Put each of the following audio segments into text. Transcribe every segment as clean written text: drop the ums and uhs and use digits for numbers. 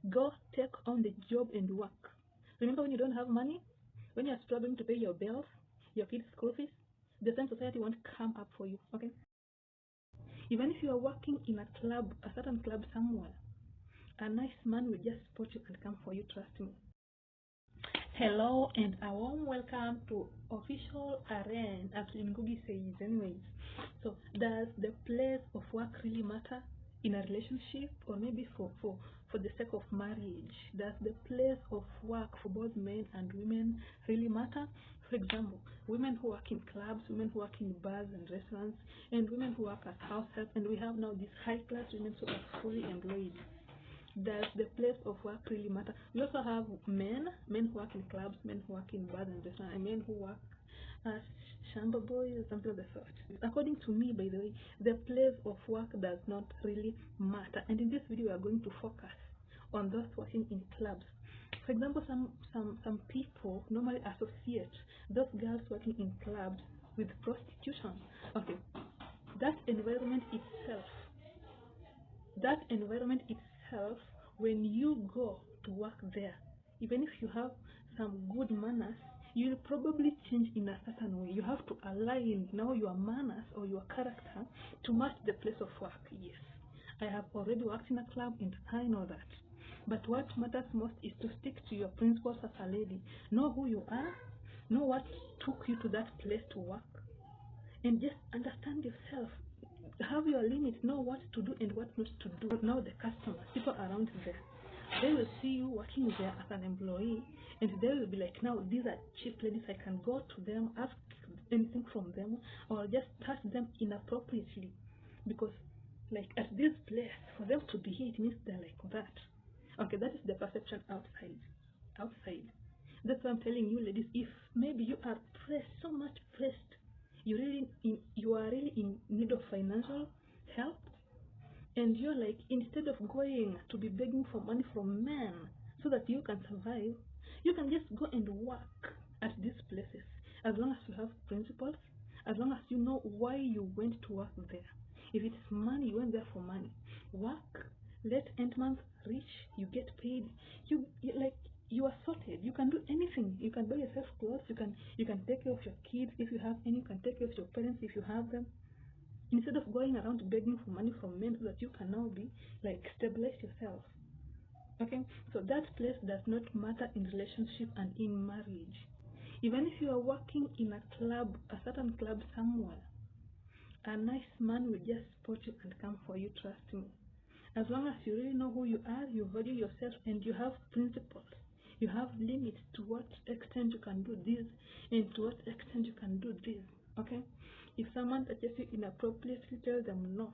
Go take on the job and work. Remember when you don't have money? When you're struggling to pay your bills, your kids' school fees, the same society won't come up for you, okay? Even if you are working in a club, a certain club somewhere, a nice man will just spot you and come for you, trust me. Hello and a warm welcome to official arena, as Ngugi says anyways. So does the place of work really matter in a relationship, or maybe for the sake of marriage? Does the place of work for both men and women really matter? For example, women who work in clubs, women who work in bars and restaurants, and women who work as house help, and we have now these high class women who are fully employed. Does the place of work really matter? We also have men who work in clubs, men who work in bars and restaurants, and men who work as shamba boys or something of the sort. According to me, by the way, the place of work does not really matter. And in this video, we are going to focus on those working in clubs. For example, some people normally associate those girls working in clubs with prostitution. Okay, that environment itself, when you go to work there, even if you have some good manners, you'll probably change in a certain way. You have to align now your manners or your character to match the place of work. Yes, I have already worked in a club and I know that. But what matters most is to stick to your principles as a lady. Know who you are, know what took you to that place to work, and just understand yourself. Have your limits, know what to do and what not to do. Now the customers, people around there, they will see you working there as an employee, and they will be like, now these are cheap ladies, I can go to them, ask anything from them, or just touch them inappropriately, because like at this place, for them to be here, it means they're like that. Okay, that is the perception outside. That's why I'm telling you, ladies, if maybe you are pressed, so much pressed, you are really in need of financial help, and you're like, instead of going to be begging for money from men so that you can survive, you can just go and work at these places. As long as you have principles, as long as you know why you went to work there. If it's money, you went there for money. Work, let end month reach, you get paid, you are sorted. You can do anything. You can buy yourself clothes. You can take care of your kids if you have any. You can take care of your parents if you have them. Instead of going around begging for money from men so that you can now be like stabilize yourself. Okay, so that place does not matter in relationship and in marriage. Even if you are working in a club, a certain club somewhere, a nice man will just spot you and come for you. Trust me. As long as you really know who you are, you value yourself, and you have principles. You have limits to what extent you can do this and to what extent you can do this. Okay? If someone touches you inappropriately, tell them no.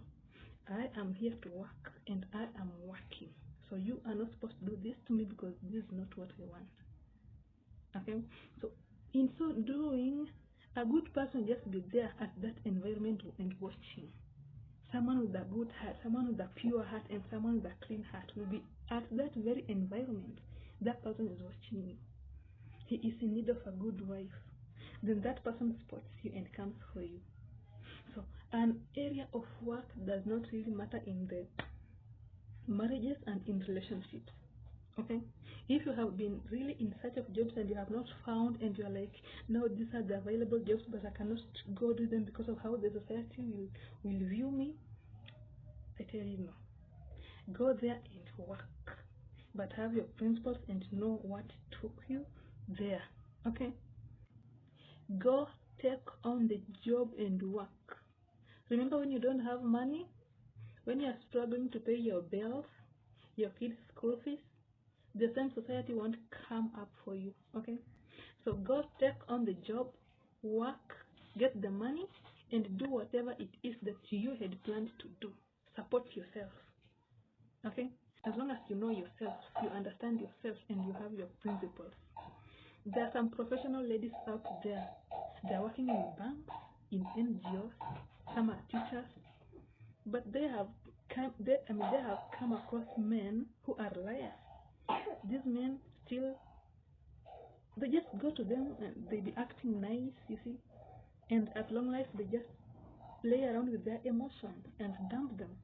I am here to work and I am working. So you are not supposed to do this to me because this is not what I want. Okay? So in so doing, a good person just be there at that environment and watching. Someone with a good heart, someone with a pure heart, and someone with a clean heart will be at that very environment. That person is watching you. He is in need of a good wife. Then that person spots you and comes for you. So an area of work does not really matter in the marriages and in relationships. Okay? If you have been really in search of jobs and you have not found, and you are like, no, these are the available jobs, but I cannot go do them because of how the society will view me, I tell you no. Go there and work, but have your principles and know what took you there. Okay? Go take on the job and work. Remember when you don't have money, when you are struggling to pay your bills, your kids' school fees, the same society won't come up for you. Okay? So go take on the job, work, get the money, and do whatever it is that you had planned to do. Support yourself. Okay? As long as you know yourself, you understand yourself, and you have your principles. There are some professional ladies out there. They are working in banks, in NGOs, some are teachers, but they have come across men who are liars. These men they just go to them and they be acting nice, you see, and at long last they just play around with their emotions and dump them.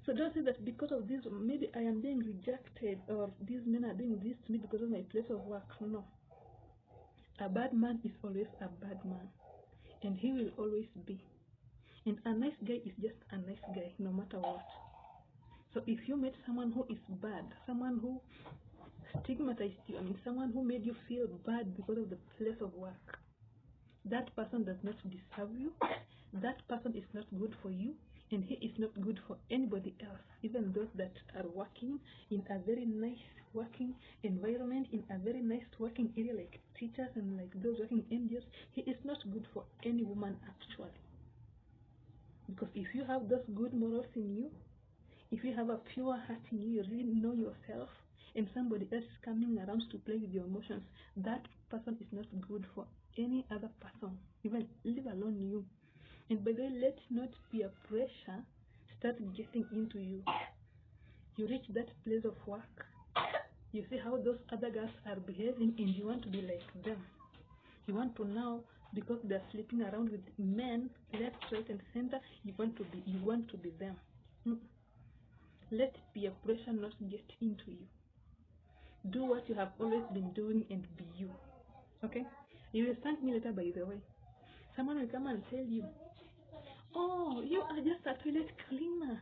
So don't say that because of this, maybe I am being rejected, or these men are doing this to me because of my place of work. No. A bad man is always a bad man, and he will always be. And a nice guy is just a nice guy, no matter what. So if you met someone who is bad, someone who stigmatized you, someone who made you feel bad because of the place of work, that person does not deserve you. That person is not good for you, and he is not good for anybody else, even those that are working in a very nice working environment, in a very nice working area like teachers and like those working in NGOs. He is not good for any woman actually. Because if you have those good morals in you, if you have a pure heart in you, you really know yourself, and somebody else is coming around to play with your emotions, that person is not good for any other person, even leave alone you. And by the way, let not peer pressure start getting into you. You reach that place of work, you see how those other girls are behaving, and you want to be like them. You want to now, because they're sleeping around with men left, right, and center, you want to be them. Let peer pressure not get into you. Do what you have always been doing and be you. Okay? You will thank me later, by the way. Someone will come and tell you, oh, you are just a toilet cleaner.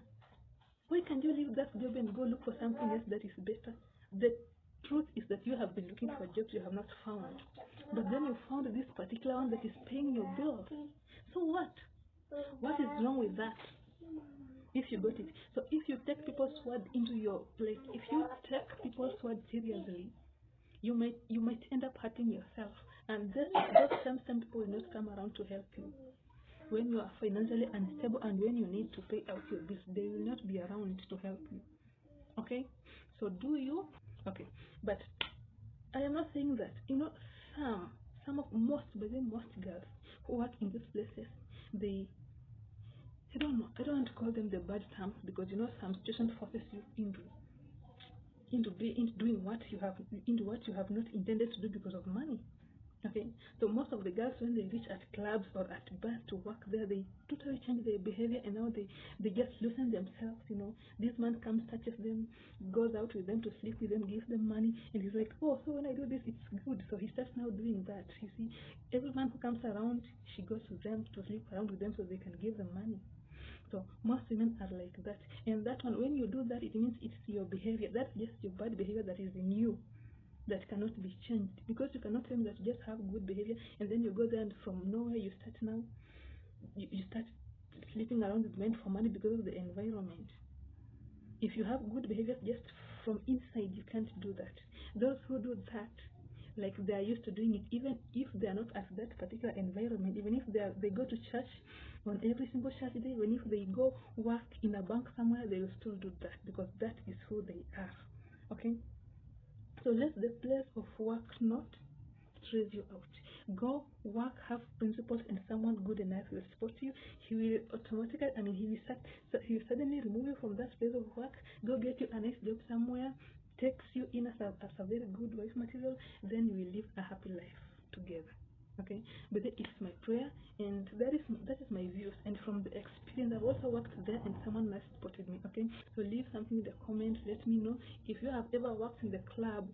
Why can't you leave that job and go look for something else that is better? The truth is that you have been looking for jobs you have not found. But then you found this particular one that is paying your bills. So what? What is wrong with that? If you got it. So if you take people's word into your plate, if you take people's word seriously, you might end up hurting yourself. And those same people will not come around to help you. When you are financially unstable and when you need to pay out your bills, they will not be around to help you. Okay? So do you? Okay. But I am not saying that. Most girls who work in these places, I don't know, I don't want to call them the bad terms, because some situation forces you into doing what you have not intended to do because of money. Okay, so most of the girls, when they reach at clubs or at bars to work there, they totally change their behavior, and now they just loosen themselves. This man comes, touches them, goes out with them to sleep with them, gives them money, and he's like, oh, so when I do this, it's good. So he starts now doing that. You see, every man who comes around, she goes to them to sleep around with them so they can give them money. So most women are like that, and that one, when you do that, it means it's your behavior. That's just your bad behavior that is in you, that cannot be changed, because you cannot tell me that you just have good behavior and then you go there and from nowhere you start sleeping around with men for money because of the environment. If you have good behavior just from inside, you can't do that. Those who do that, like they are used to doing it, even if they are not at that particular environment, even if they go to church on every single church day, even if they go work in a bank somewhere, they will still do that because that is who they are. Okay? So let the place of work not stress you out. Go work, have principles, and someone good enough will support you. He will automatically, he will suddenly remove you from that place of work, go get you a nice job somewhere, takes you in as a very good wife material, then you will live a happy life together. Okay, but that is my prayer, and that is my views, and from the experience I've also worked there, and someone nice supported me. Okay, so leave something in the comments. Let me know if you have ever worked in the club.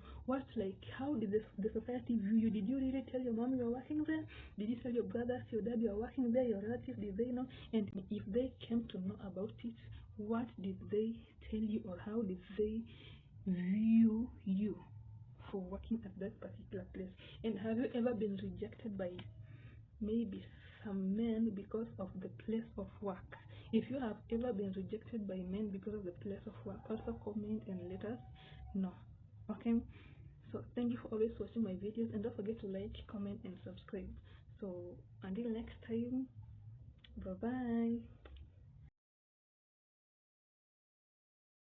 How did the society view you? Did you really tell your mom you were working there? Did you tell your brothers, your dad you were working there? Your relatives, did they know? And if they came to know about it, what did they tell you, or how did they view you for working at that particular place? And have you ever been rejected by maybe some men because of the place of work? If you have ever been rejected by men because of the place of work, also comment and let us know. Okay, so thank you for always watching my videos, and don't forget to like, comment, and subscribe. So until next time, bye bye.